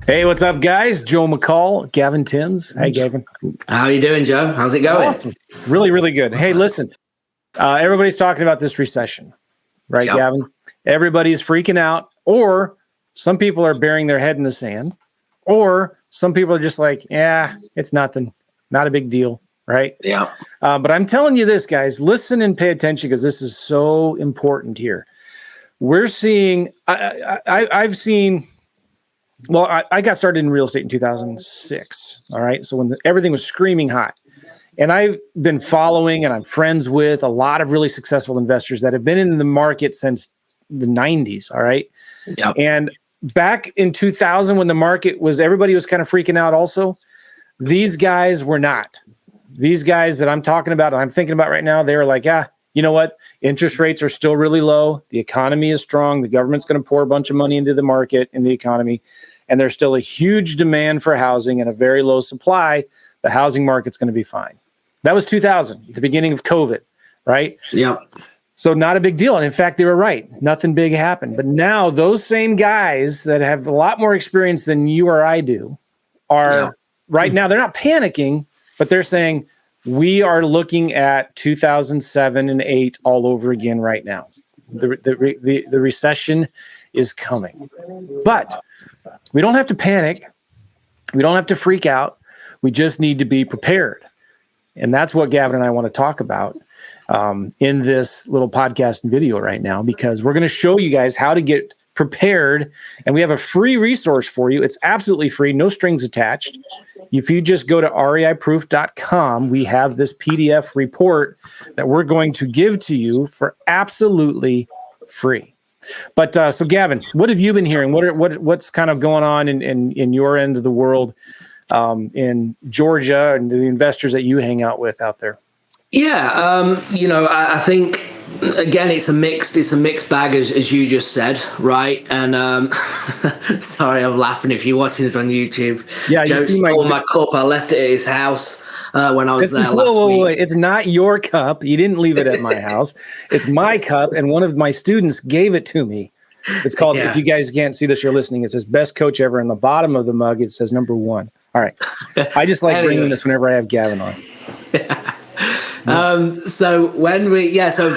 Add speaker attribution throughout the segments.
Speaker 1: Hey, what's up, guys? Joe McCall, Gavin Timms. Hey, Gavin.
Speaker 2: How are you doing, Joe? How's it going?
Speaker 1: Awesome. Really, really good. Hey, listen, everybody's talking about this recession, right,
Speaker 2: Yep.
Speaker 1: Gavin? Everybody's freaking out, or some people are burying their head in the sand, or some people are just like, yeah, it's nothing, not a big deal, right?
Speaker 2: Yeah.
Speaker 1: But I'm telling you this, guys, listen and pay attention because this is so important here. We're seeing, I've seen, well, I got started in real estate in 2006. All right. So when everything was screaming hot, and I've been following and I'm friends with a lot of really successful investors that have been in the market since the 90s. All right.
Speaker 2: Yep.
Speaker 1: And back in 2000, when the market was, everybody was kind of freaking out also. These guys were not. These guys that I'm talking about, and I'm thinking about right now, they were like, you know what? Interest rates are still really low. The economy is strong. The government's going to pour a bunch of money into the market, in the economy. And there's still a huge demand for housing and a very low supply. The housing market's going to be fine. That was 2000, the beginning of COVID, right?
Speaker 2: Yeah.
Speaker 1: So not a big deal. And in fact, they were right. Nothing big happened. But now those same guys that have a lot more experience than you or I do are right now, they're not panicking, but they're saying, we are looking at 2007 and 8 all over again right now. The recession is coming. But we don't have to panic. We don't have to freak out. We just need to be prepared. And that's what Gavin and I want to talk about in this little podcast and video right now, because we're going to show you guys how to get prepared. And we have a free resource for you. It's absolutely free, no strings attached. If you just go to reiproof.com, we have this PDF report that we're going to give to you for absolutely free. But so Gavin, what have you been hearing? What's kind of going on in your end of the world, in Georgia, and the investors that you hang out with out there?
Speaker 2: Yeah. I think again, it's a mixed bag, as you just said, right? And sorry, I'm laughing if you're watching this on YouTube.
Speaker 1: Yeah,
Speaker 2: Joe
Speaker 1: you see
Speaker 2: stole my cup. I left it at his house when I was there last week.
Speaker 1: Wait. It's not your cup. You didn't leave it at my house. It's my cup, and one of my students gave it to me. It's called, if you guys can't see this, you're listening, it says best coach ever. On the bottom of the mug, it says number 1. All right. I just like bringing this whenever I have Gavin on.
Speaker 2: So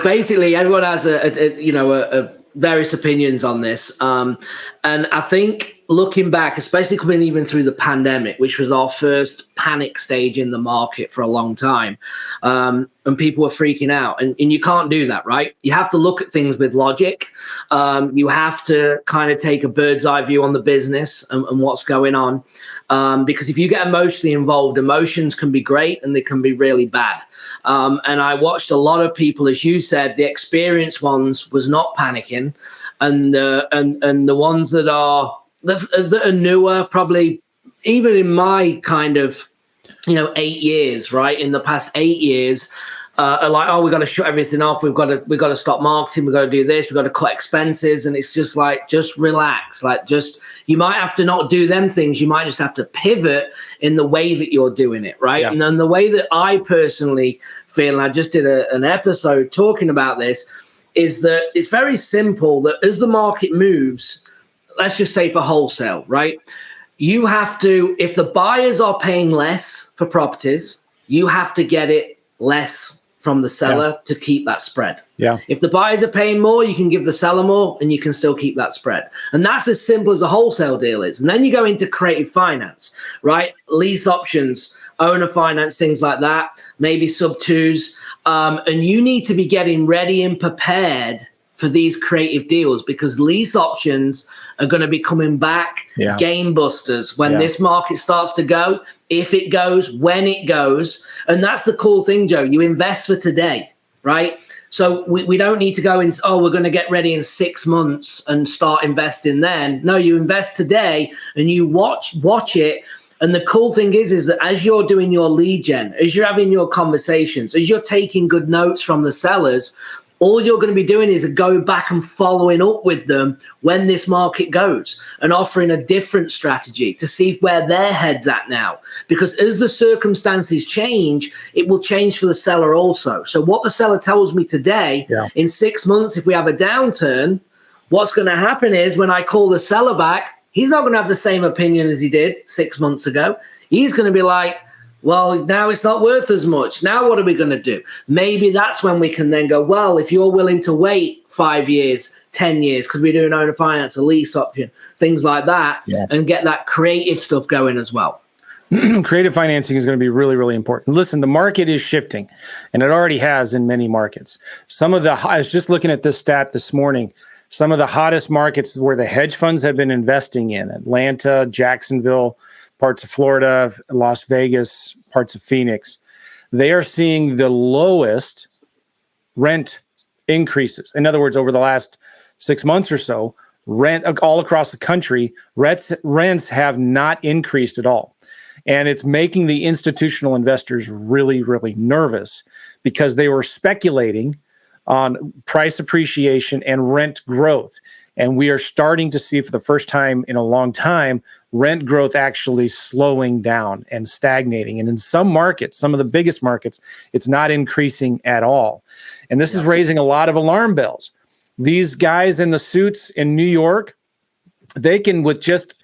Speaker 2: basically everyone has a various opinions on this. And I think looking back, especially coming even through the pandemic, which was our first panic stage in the market for a long time, and people were freaking out, and you can't do that, right? You have to look at things with logic. You have to kind of take a bird's eye view on the business and what's going on. Because if you get emotionally involved, emotions can be great and they can be really bad. And I watched a lot of people, as you said, the experienced ones was not panicking, and the ones that are newer, probably even in my kind of 8 years, right? In the past 8 years, are like, oh, we've got to shut everything off. We've got to stop marketing. We've got to do this. We've got to cut expenses. And it's just like, just relax. Like, you might have to not do them things. You might just have to pivot in the way that you're doing it, right? Yeah. And then the way that I personally feel, and I just did an episode talking about this, is that it's very simple that as the market moves, let's just say for wholesale, right? You have to, if the buyers are paying less for properties, you have to get it less from the seller to keep that spread.
Speaker 1: Yeah.
Speaker 2: If the buyers are paying more, you can give the seller more and you can still keep that spread. And that's as simple as a wholesale deal is. And then you go into creative finance, right? Lease options, owner finance, things like that, maybe sub twos. And you need to be getting ready and prepared for these creative deals, because lease options are going to be coming back game busters when this market starts to go, if it goes, when it goes. And that's the cool thing, Joe. You invest for today, right? So we don't need to go in, we're going to get ready in 6 months and start investing then. No, you invest today and you watch it. And the cool thing is that as you're doing your lead gen, as you're having your conversations, as you're taking good notes from the sellers, all you're going to be doing is go back and following up with them when this market goes and offering a different strategy to see where their head's at now. Because as the circumstances change, it will change for the seller also. So what the seller tells me today, in 6 months, if we have a downturn, what's going to happen is when I call the seller back, he's not going to have the same opinion as he did 6 months ago. He's going to be like, well, now it's not worth as much. Now what are we going to do? Maybe that's when we can then go, well, if you're willing to wait 5 years, 10 years, could we do an owner finance, a lease option, things like that, and get that creative stuff going as well.
Speaker 1: Creative financing is going to be really, really important. Listen, the market is shifting, and it already has in many markets. I was just looking at this stat this morning. Some of the hottest markets where the hedge funds have been investing in: Atlanta, Jacksonville, parts of Florida, Las Vegas, parts of Phoenix. They are seeing the lowest rent increases. In other words, over the last 6 months or so, rent all across the country, rents have not increased at all. And it's making the institutional investors really, really nervous because they were speculating on price appreciation and rent growth. And we are starting to see, for the first time in a long time, rent growth actually slowing down and stagnating. And in some markets, some of the biggest markets, it's not increasing at all. And this is raising a lot of alarm bells. These guys in the suits in New York, they can, with just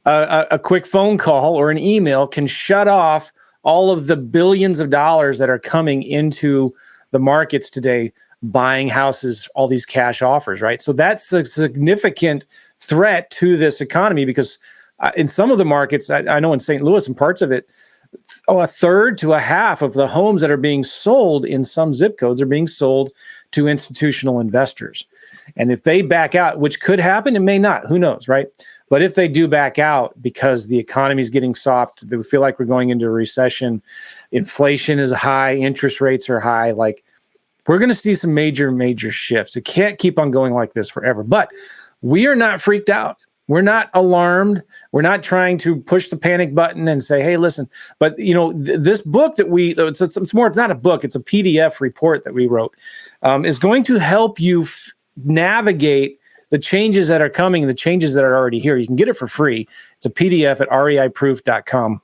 Speaker 1: a quick phone call or an email, can shut off all of the billions of dollars that are coming into the markets today, buying houses, all these cash offers, right? So that's a significant threat to this economy because in some of the markets, I know in St. Louis and parts of it, a third to a half of the homes that are being sold in some zip codes are being sold to institutional investors. And if they back out, which could happen, it may not, who knows, right? But if they do back out because the economy is getting soft, they feel like we're going into a recession, inflation is high, interest rates are high, like we're going to see some major, major shifts. It can't keep on going like this forever. But we are not freaked out. We're not alarmed. We're not trying to push the panic button and say, hey, listen. But, this book that it's not a book, it's a PDF report that we wrote, is going to help you navigate the changes that are coming and the changes that are already here. You can get it for free. It's a PDF at reiproof.com.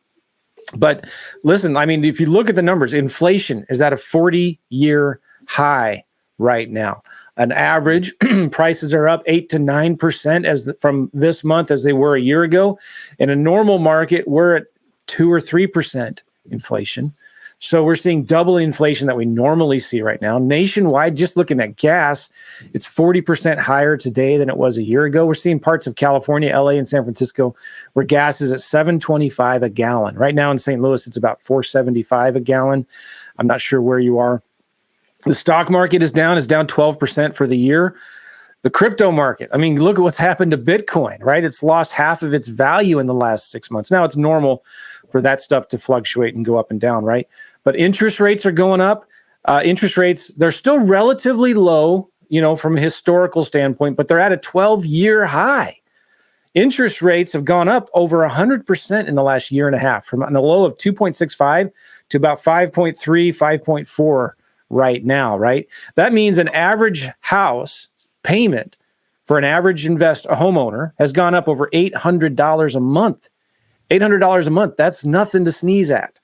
Speaker 1: But listen, I mean, if you look at the numbers, inflation is at a 40-year high right now. An average prices are up 8 to 9% from this month as they were a year ago. In a normal market, we're at 2 or 3% inflation. So we're seeing double inflation that we normally see right now. Nationwide, just looking at gas, it's 40% higher today than it was a year ago. We're seeing parts of California, LA, and San Francisco where gas is at $7.25 a gallon. Right now in St. Louis, it's about $4.75 a gallon. I'm not sure where you are. The stock market is down 12% for the year. The crypto market, I mean, look at what's happened to Bitcoin, right? It's lost half of its value in the last 6 months. Now it's normal for that stuff to fluctuate and go up and down, right? But interest rates are going up. Interest rates, they're still relatively low, from a historical standpoint, but they're at a 12-year high. Interest rates have gone up over 100% in the last year and a half, from a low of 2.65 to about 5.3, 5.4 right now, right? That means an average house payment for an average homeowner has gone up over $800 a month. $800 a month, that's nothing to sneeze at,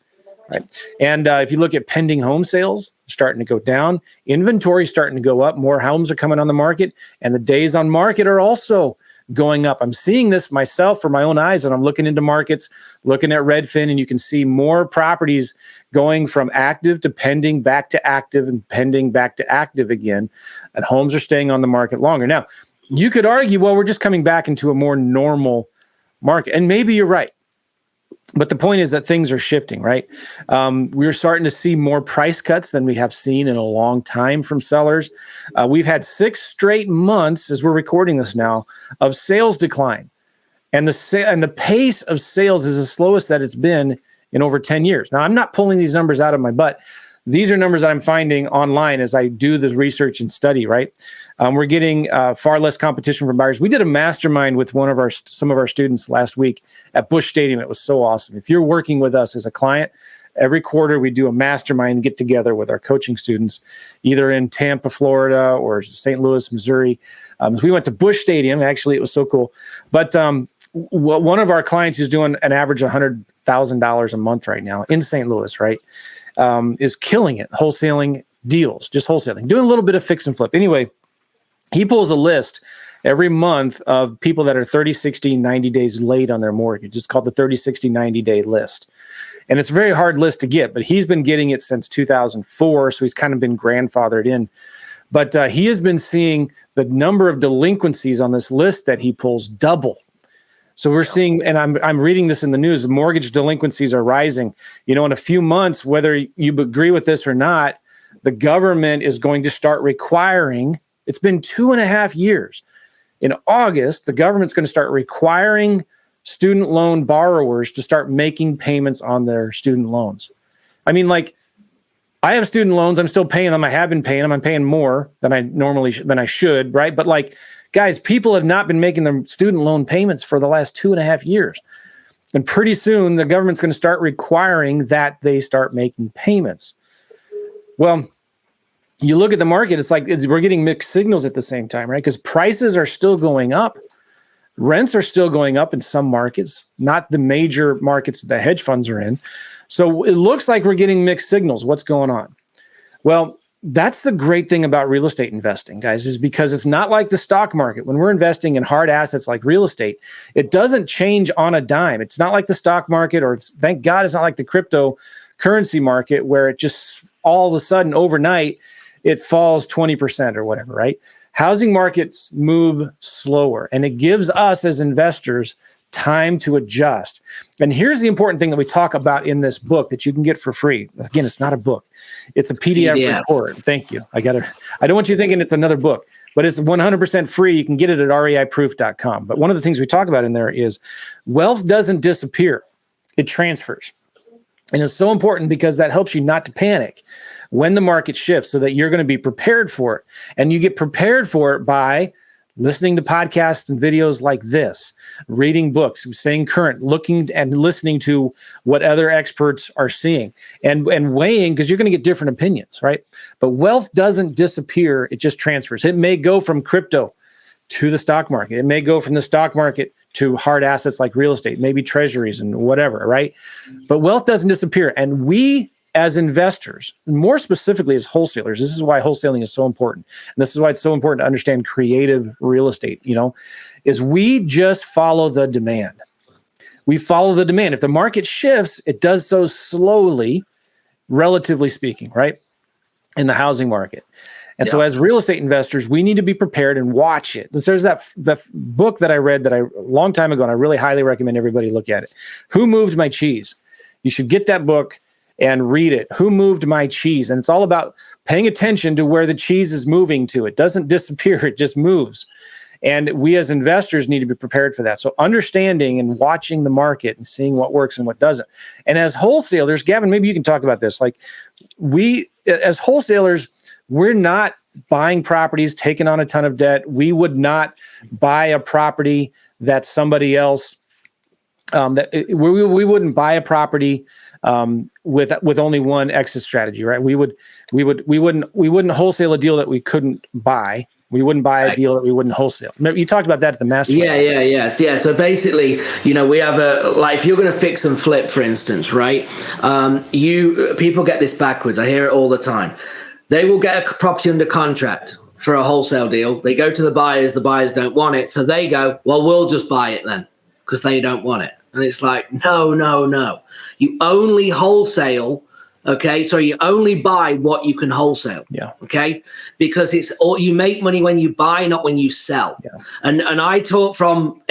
Speaker 1: right? And if you look at pending home sales, starting to go down, inventory starting to go up, more homes are coming on the market, and the days on market are also going up. I'm seeing this myself for my own eyes, and I'm looking into markets, looking at Redfin, and you can see more properties going from active to pending, back to active, and pending, back to active again, and homes are staying on the market longer. Now, you could argue, well, we're just coming back into a more normal market, and maybe you're right. But the point is that things are shifting, right? We're starting to see more price cuts than we have seen in a long time from sellers. We've had 6 straight months, as we're recording this now, of sales decline. And the pace of sales is the slowest that it's been in over 10 years. Now, I'm not pulling these numbers out of my butt. These are numbers that I'm finding online as I do this research and study, right? We're getting far less competition from buyers. We did a mastermind with some of our students last week at Busch Stadium. It was so awesome. If you're working with us as a client, every quarter we do a mastermind get together with our coaching students, either in Tampa, Florida, or St. Louis, Missouri. We went to Busch Stadium. Actually, it was so cool. But one of our clients who's doing an average of $100,000 a month right now in St. Louis, right, is killing it. Wholesaling deals, just wholesaling, doing a little bit of fix and flip. Anyway, he pulls a list every month of people that are 30, 60, 90 days late on their mortgage. It's called the 30, 60, 90-day list. And it's a very hard list to get, but he's been getting it since 2004, so he's kind of been grandfathered in. But he has been seeing the number of delinquencies on this list that he pulls double. So we're seeing, and I'm reading this in the news, mortgage delinquencies are rising. In a few months, whether you agree with this or not, the government is going to start requiring, it's been 2.5 years. In August, the government's going to start requiring student loan borrowers to start making payments on their student loans. I mean, like, I have student loans. I'm still paying them. I have been paying them. I'm paying more than I should, right? But like, guys, people have not been making their student loan payments for the last 2.5 years. And pretty soon the government's going to start requiring that they start making payments. Well, you look at the market, it's like we're getting mixed signals at the same time, right? Because prices are still going up. Rents are still going up in some markets, not the major markets that the hedge funds are in. So it looks like we're getting mixed signals. What's going on? Well, that's the great thing about real estate investing, guys, is because it's not like the stock market. When we're investing in hard assets like real estate, it doesn't change on a dime. It's not like the stock market, or thank God it's not like the cryptocurrency market where it just all of a sudden overnight it falls 20% or whatever, right? Housing markets move slower, and it gives us as investors time to adjust. And here's the important thing that we talk about in this book that you can get for free. Again, it's not a book. It's a PDF report. Thank you. I don't want you thinking it's another book, but it's 100% free. You can get it at reiproof.com. But one of the things we talk about in there is wealth doesn't disappear. It transfers. And it's so important because that helps you not to panic when the market shifts, so that you're going to be prepared for it. And you get prepared for it by listening to podcasts and videos like this, reading books, staying current, looking and listening to what other experts are seeing, and weighing, because you're going to get different opinions, right? But wealth doesn't disappear. It just transfers. It may go from crypto to the stock market. It may go from the stock market to hard assets like real estate, maybe treasuries and whatever, right? But wealth doesn't disappear. And we, as investors, more specifically as wholesalers, this is why wholesaling is so important. And this is why it's so important to understand creative real estate, is we just follow the demand. We follow the demand. If the market shifts, it does so slowly, relatively speaking, right? In the housing market. And so as real estate investors, we need to be prepared and watch it. There's the book that I read a long time ago, and I really highly recommend everybody look at it. Who Moved My Cheese? You should get that book and read it. Who Moved My Cheese? And it's all about paying attention to where the cheese is moving to. It doesn't disappear, it just moves. And we as investors need to be prepared for that. So understanding and watching the market and seeing what works and what doesn't. And as wholesalers, Gavin, maybe you can talk about this. Like, we, as wholesalers, we're not buying properties, taking on a ton of debt. We would not buy a property that somebody else, we wouldn't buy a property with only one exit strategy, right? We wouldn't wholesale a deal that we couldn't buy. We wouldn't buy a deal that we wouldn't wholesale. You talked about that at the mastermind.
Speaker 2: Yeah. So basically, we have if you're going to fix and flip, for instance, right? People get this backwards. I hear it all the time. They will get a property under contract for a wholesale deal. They go to the buyers don't want it. So they go, well, we'll just buy it then, because they don't want it. And it's like, no. You only wholesale, okay? So you only buy what you can wholesale, okay? Because it's all, you make money when you buy, not when you sell. Yeah. And I talk from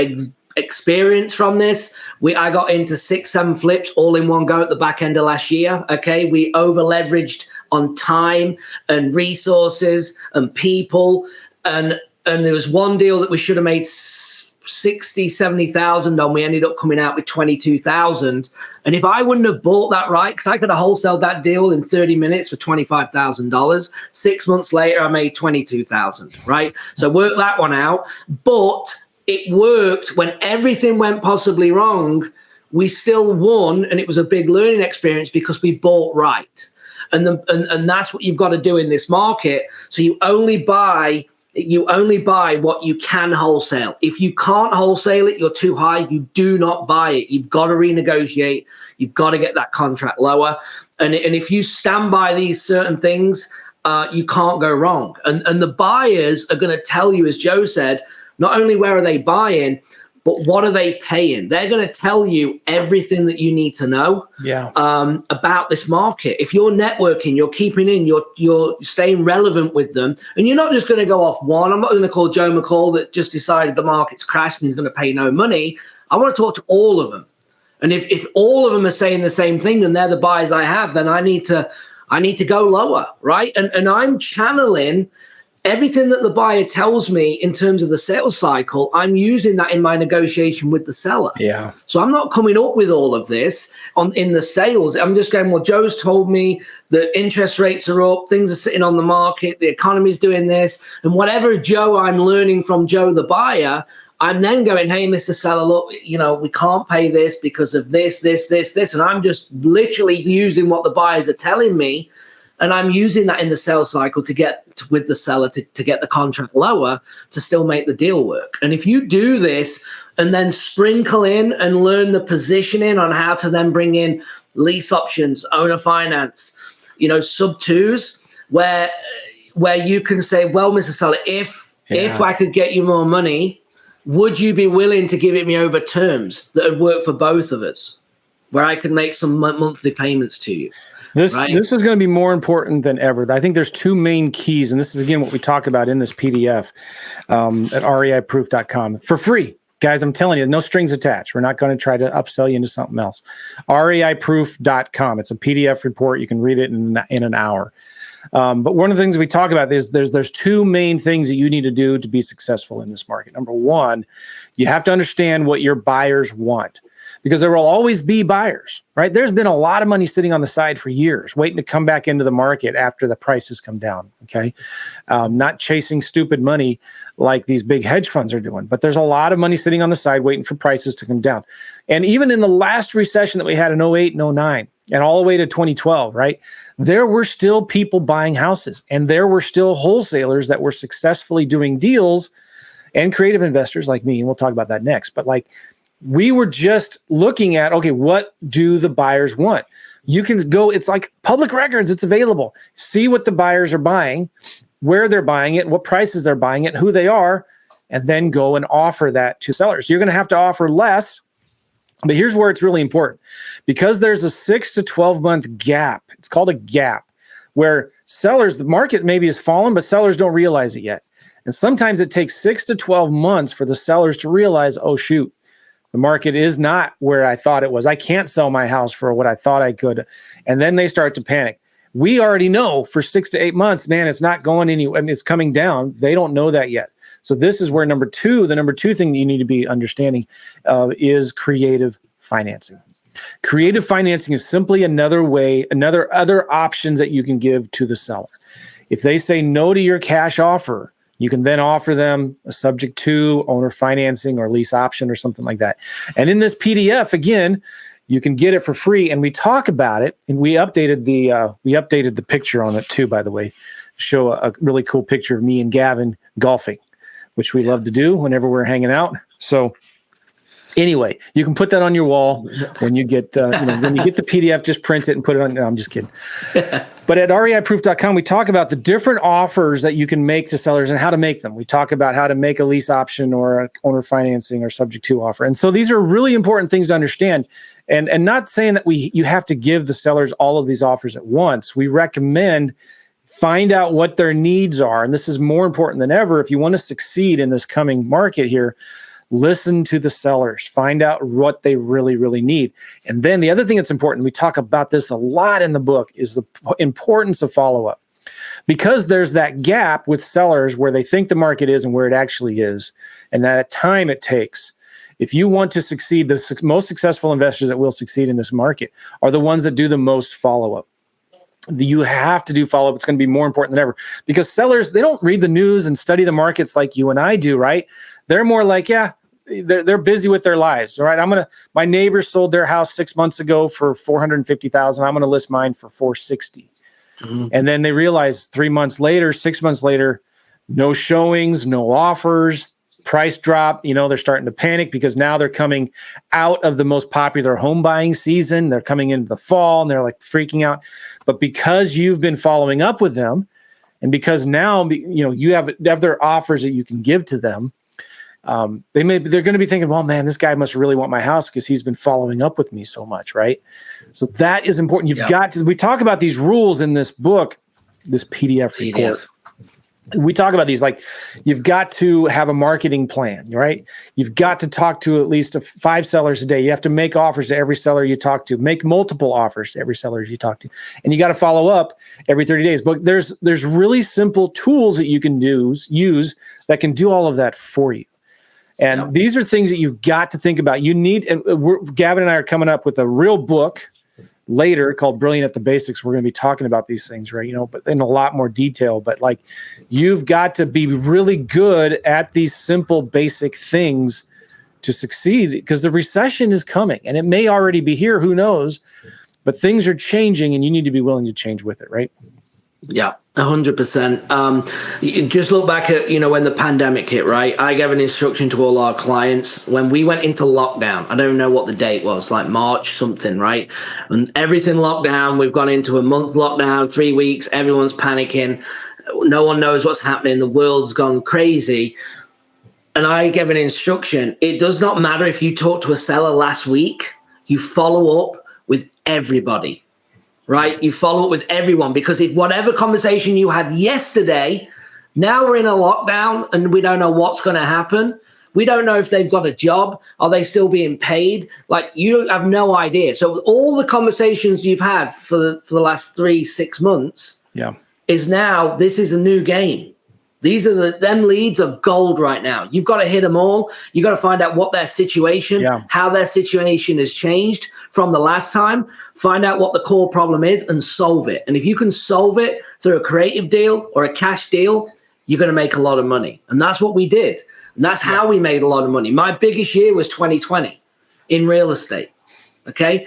Speaker 2: experience from this. I got into 6-7 flips all in one go at the back end of last year, okay? We over leveraged on time and resources and people, and there was one deal that we should have made 60,000-70,000 on. We ended up coming out with 22,000. And if I wouldn't have bought that right, because I could have wholesaled that deal in 30 minutes for $25,000, 6 months later I made 22,000, right? So work that one out. But it worked when everything went possibly wrong. We still won, and it was a big learning experience because we bought right. And that's what you've got to do in this market. So you only buy what you can wholesale. If you can't wholesale it, you're too high, you do not buy it. You've got to renegotiate. You've got to get that contract lower. And if you stand by these certain things, you can't go wrong. And the buyers are going to tell you, as Joe said, not only where are they buying, but what are they paying? They're going to tell you everything that you need to know about this market. If you're networking, you're keeping in, you're staying relevant with them, and you're not just going to go off one. I'm not going to call Joe McCall that just decided the market's crashed and he's going to pay no money. I want to talk to all of them. And if all of them are saying the same thing, and they're the buyers I have, then I need to go lower, right? And I'm channeling everything that the buyer tells me in terms of the sales cycle. I'm using that in my negotiation with the seller.
Speaker 1: Yeah.
Speaker 2: So I'm not coming up with all of this in the sales. I'm just going, well, Joe's told me that interest rates are up, things are sitting on the market, the economy's doing this, and whatever Joe I'm learning from Joe the buyer, I'm then going, hey, Mr. Seller, look, we can't pay this because of this. And I'm just literally using what the buyers are telling me. And I'm using that in the sales cycle to get with the seller to get the contract lower to still make the deal work. And if you do this and then sprinkle in and learn the positioning on how to then bring in lease options, owner finance, sub twos, where you can say, well, Mr. Seller, if I could get you more money, would you be willing to give it me over terms that would work for both of us, where I could make some monthly payments to you?
Speaker 1: This is going to be more important than ever. I think there's two main keys, and this is, again, what we talk about in this PDF at reiproof.com for free. Guys, I'm telling you, no strings attached. We're not going to try to upsell you into something else. reiproof.com. It's a PDF report. You can read it in an hour. But one of the things we talk about is there's two main things that you need to do to be successful in this market. Number one, you have to understand what your buyers want, because there will always be buyers, right? There's been a lot of money sitting on the side for years, waiting to come back into the market after the prices come down, okay? Not chasing stupid money like these big hedge funds are doing, but there's a lot of money sitting on the side waiting for prices to come down. And even in the last recession that we had in 08 and 09 and all the way to 2012, right? There were still people buying houses, and there were still wholesalers that were successfully doing deals, and creative investors like me, and we'll talk about that next. But we were just looking at, okay, what do the buyers want? You can go, it's like public records, it's available. See what the buyers are buying, where they're buying it, what prices they're buying it, who they are, and then go and offer that to sellers. You're going to have to offer less, but here's where it's really important. Because there's a 6 to 12 month gap, it's called a gap, where sellers, the market maybe has fallen, but sellers don't realize it yet. And sometimes it takes 6 to 12 months for the sellers to realize, oh, shoot, the market is not where I thought it was. I can't sell my house for what I thought I could. And then they start to panic. We already know for 6 to 8 months, man, it's not going anywhere. I mean, it's coming down. They don't know that yet. So this is where the number two thing that you need to be understanding is creative financing. Creative financing is simply other options that you can give to the seller. If they say no to your cash offer, you can then offer them a subject to owner financing or lease option or something like that. And in this PDF, again, you can get it for free. And we talk about it, and we updated the picture on it too, by the way, to show a really cool picture of me and Gavin golfing, which we love to do whenever we're hanging out. So anyway, you can put that on your wall when you get when you get the PDF, just print it and put it on. No, I'm just kidding. But at reiproof.com, we talk about the different offers that you can make to sellers and how to make them. We talk about how to make a lease option or a owner financing or subject to offer. And so these are really important things to understand. And not saying that you have to give the sellers all of these offers at once. We recommend find out what their needs are. And this is more important than ever. If you want to succeed in this coming market here, listen to the sellers, find out what they really, really need. And then the other thing that's important, we talk about this a lot in the book, is the importance of follow-up. Because there's that gap with sellers where they think the market is and where it actually is, and that time it takes. If you want to succeed, the most successful investors that will succeed in this market are the ones that do the most follow-up. You have to do follow-up. It's going to be more important than ever, because sellers, they don't read the news and study the markets like you and I do, right? They're more like, yeah, they're busy with their lives. All right. My neighbor sold their house 6 months ago for $450,000. I'm going to list mine for $460,000. Mm-hmm. And then they realize 3 months later, 6 months later, no showings, no offers, price drop. They're starting to panic because now they're coming out of the most popular home buying season. They're coming into the fall and they're like freaking out. But because you've been following up with them, and because now, you have other offers that you can give to them, they're going to be thinking, well, man, this guy must really want my house because he's been following up with me so much, right? So that is important. You've got to, we talk about these rules in this book, this PDF report. We talk about these, like you've got to have a marketing plan, right? You've got to talk to at least 5 sellers a day. You have to make offers to every seller you talk to, make multiple offers to every seller you talk to, and you got to follow up every 30 days. But there's really simple tools that you can use that can do all of that for you. And these are things that you've got to think about. You need, and Gavin and I are coming up with a real book later called Brilliant at the Basics. We're going to be talking about these things, right? But in a lot more detail, but like you've got to be really good at these simple, basic things to succeed, because the recession is coming and it may already be here. Who knows? But things are changing and you need to be willing to change with it, right?
Speaker 2: Yeah, 100%. You just look back at, when the pandemic hit, right? I gave an instruction to all our clients when we went into lockdown. I don't know what the date was, like March something, right? And everything locked down. We've gone into a month lockdown, 3 weeks. Everyone's panicking. No one knows what's happening. The world's gone crazy. And I gave an instruction. It does not matter if you talk to a seller last week, you follow up with everybody. Right? You follow up with everyone, because if whatever conversation you had yesterday, now we're in a lockdown and we don't know what's going to happen. We don't know if they've got a job. Are they still being paid? Like, you have no idea. So all the conversations you've had for the last 3-6 months is now, this is a new game. These are them leads are gold right now. You've got to hit them all. You got to find out what their situation, how their situation has changed from the last time. Find out what the core problem is and solve it. And if you can solve it through a creative deal or a cash deal, you're going to make a lot of money. And that's what we did. And that's how we made a lot of money. My biggest year was 2020 in real estate. Okay.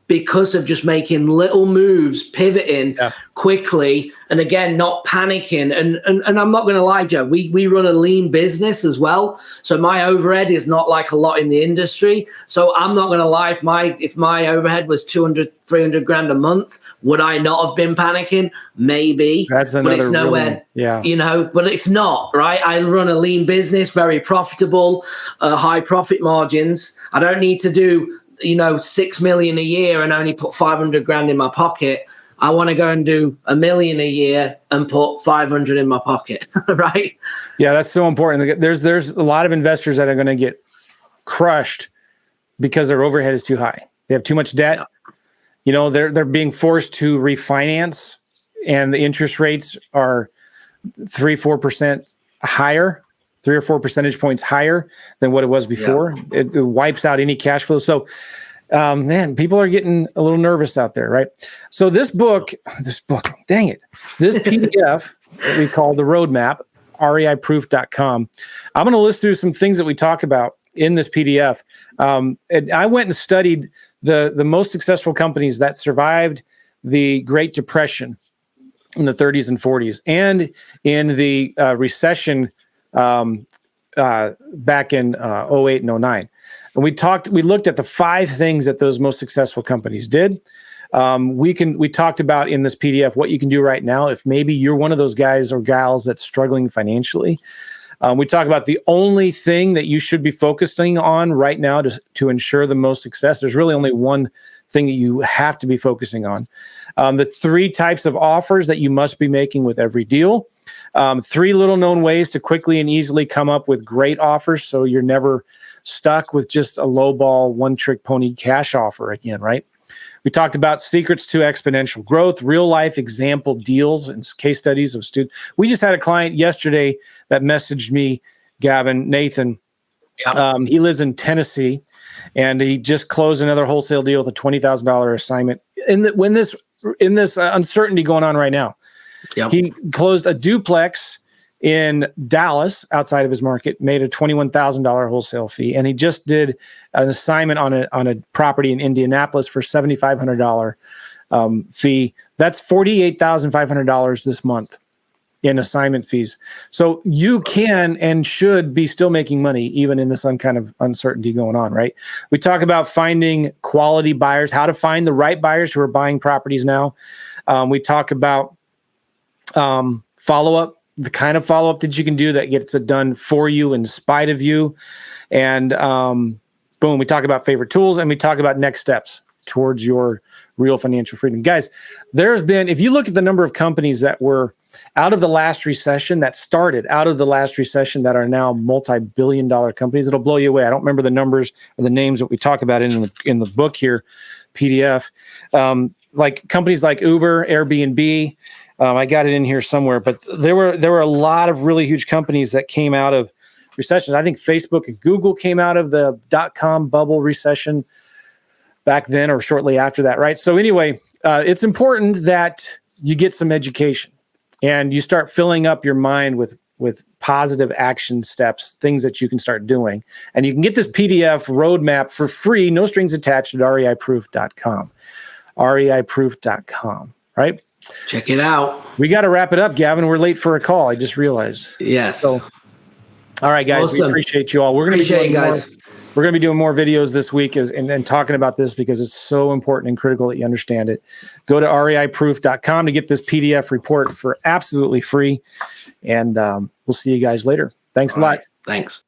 Speaker 2: Because of just making little moves, pivoting quickly, and again, not panicking. And I'm not going to lie, Joe, we run a lean business as well. So my overhead is not like a lot in the industry. So I'm not going to lie, if my overhead was 200, 300 grand a month, would I not have been panicking? Maybe.
Speaker 1: That's another,
Speaker 2: but it's nowhere, but it's not, right? I run a lean business, very profitable, high profit margins. I don't need to do 6 million a year and only put 500 grand in my pocket. I want to go and do $1 million a year and put 500 in my pocket. Right?
Speaker 1: Yeah, that's so important. There's a lot of investors that are going to get crushed because their overhead is too high. They have too much debt. They're being forced to refinance, and the interest rates are 3-4% higher. 3 or 4 percentage points higher than what it was before. It wipes out any cash flow. So, man, people are getting a little nervous out there, right? So this book, dang it, this PDF that we call the roadmap, reiproof.com. I'm going to list through some things that we talk about in this PDF. And I went and studied the most successful companies that survived the Great Depression in the 30s and 40s, and in the recession back in 08 and 09. And we looked at the 5 things that those most successful companies did. We talked about in this PDF what you can do right now if maybe you're one of those guys or gals that's struggling financially. We talk about the only thing that you should be focusing on right now to ensure the most success. There's really only one thing that you have to be focusing on. The 3 types of offers that you must be making with every deal. 3 little known ways to quickly and easily come up with great offers, so you're never stuck with just a lowball, one-trick pony cash offer again, right? We talked about secrets to exponential growth, real-life example deals and case studies of students. We just had a client yesterday that messaged me, Gavin, Nathan. He lives in Tennessee, and he just closed another wholesale deal with a $20,000 assignment. In this uncertainty going on right now, he closed a duplex in Dallas outside of his market, made a $21,000 wholesale fee, and he just did an assignment on a property in Indianapolis for $7,500 fee. That's $48,500 this month in assignment fees. So you can and should be still making money even in this kind of uncertainty going on, right? We talk about finding quality buyers, how to find the right buyers who are buying properties now. We talk about follow-up the kind of follow-up that you can do that gets it done for you in spite of you. And boom, we talk about favorite tools, and we talk about next steps towards your real financial freedom. Guys, there's been, if you look at the number of companies that were out of the last recession, that started out of the last recession, that are now multi-billion-dollar companies, it'll blow you away. I don't remember the numbers or the names that we talk about in the book here, PDF. Like companies like Uber, Airbnb. I got it in here somewhere, but there were a lot of really huge companies that came out of recessions. I think Facebook and Google came out of the dot-com bubble recession back then or shortly after that, right? So anyway, it's important that you get some education and you start filling up your mind with positive action steps, things that you can start doing. And you can get this PDF roadmap for free, no strings attached, at reiproof.com. reiproof.com, right?
Speaker 2: Check it out.
Speaker 1: We got to wrap it up, Gavin. We're late for a call. I just realized.
Speaker 2: Yes.
Speaker 1: So, all right, guys,
Speaker 2: awesome.
Speaker 1: We appreciate you all. We're going to be doing more videos this week and talking about this because it's so important and critical that you understand it. Go to reiproof.com to get this PDF report for absolutely free. And we'll see you guys later. Thanks a lot.
Speaker 2: Thanks.